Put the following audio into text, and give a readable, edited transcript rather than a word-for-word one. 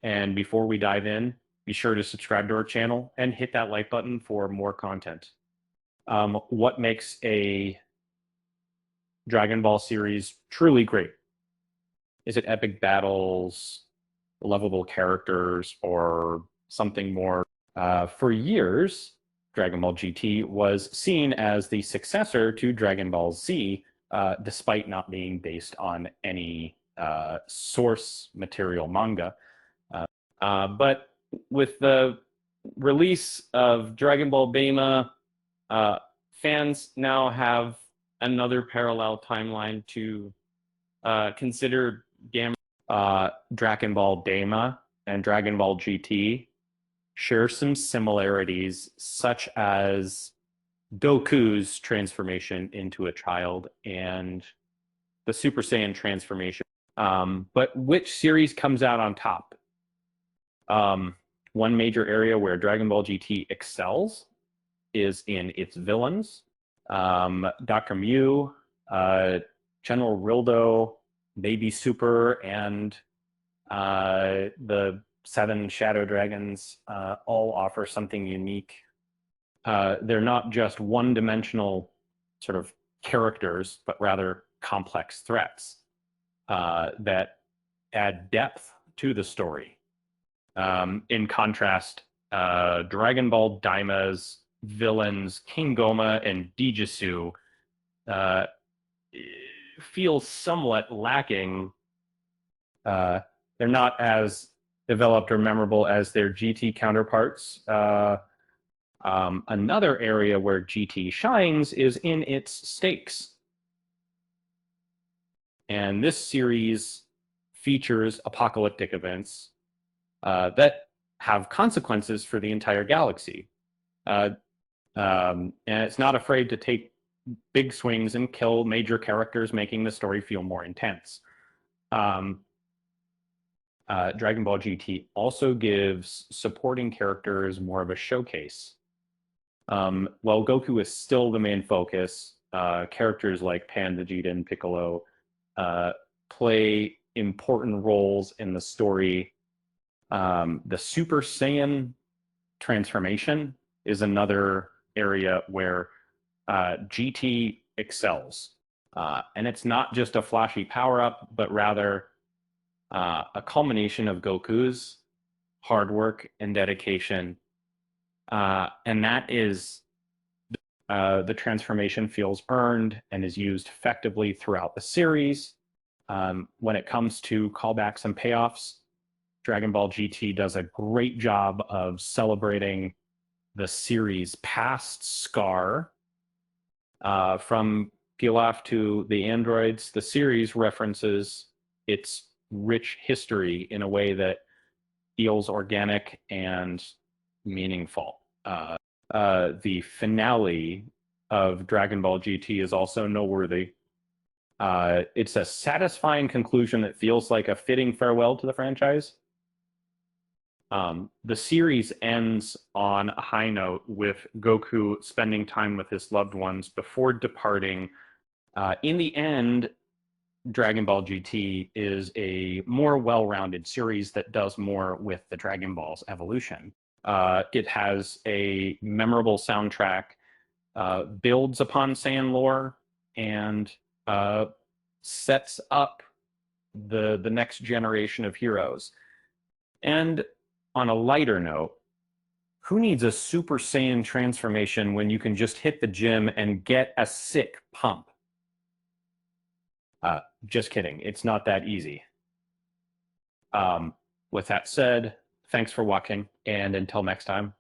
And before we dive in, be sure to subscribe to our channel and hit that like button for more content. What makes a Dragon Ball series truly great? Is it epic battles, lovable characters, or something more? For years, Dragon Ball GT was seen as the successor to Dragon Ball Z, despite not being based on any source material manga. But with the release of Dragon Ball DAIMA, fans now have another parallel timeline to consider. Dragon Ball DAIMA and Dragon Ball GT share some similarities, such as Goku's transformation into a child and the Super Saiyan transformation. But which series comes out on top? One major area where Dragon Ball GT excels is in its villains. Dr. Mew, General Rildo, Baby Super, and the 7 Shadow Dragons all offer something unique. They're not just one-dimensional sort of characters, but rather complex threats that add depth to the story. In contrast, Dragon Ball DAIMA's villains, King Goma and Digisu, feel somewhat lacking. They're not as developed or memorable as their GT counterparts. Another area where GT shines is in its stakes. And this series features apocalyptic events that have consequences for the entire galaxy. And it's not afraid to take big swings and kill major characters, making the story feel more intense. Dragon Ball GT also gives supporting characters more of a showcase. While Goku is still the main focus, characters like Pan, Vegeta, and Piccolo play important roles in the story. The Super Saiyan transformation is another area where GT excels. And it's not just a flashy power-up, but rather a culmination of Goku's hard work and dedication. And that is, the transformation feels earned and is used effectively throughout the series. When it comes to callbacks and payoffs, Dragon Ball GT does a great job of celebrating the series' past scar. From Pilaf to the androids, the series references its rich history in a way that feels organic and meaningful. The finale of Dragon Ball GT is also noteworthy. It's a satisfying conclusion that feels like a fitting farewell to the franchise. The series ends on a high note with Goku spending time with his loved ones before departing. In the end, Dragon Ball GT is a more well-rounded series that does more with the Dragon Ball's evolution. It has a memorable soundtrack, builds upon Saiyan lore, and sets up the next generation of heroes. And on a lighter note, who needs a Super Saiyan transformation when you can just hit the gym and get a sick pump? Just kidding. It's not that easy. With that said, thanks for watching, and until next time.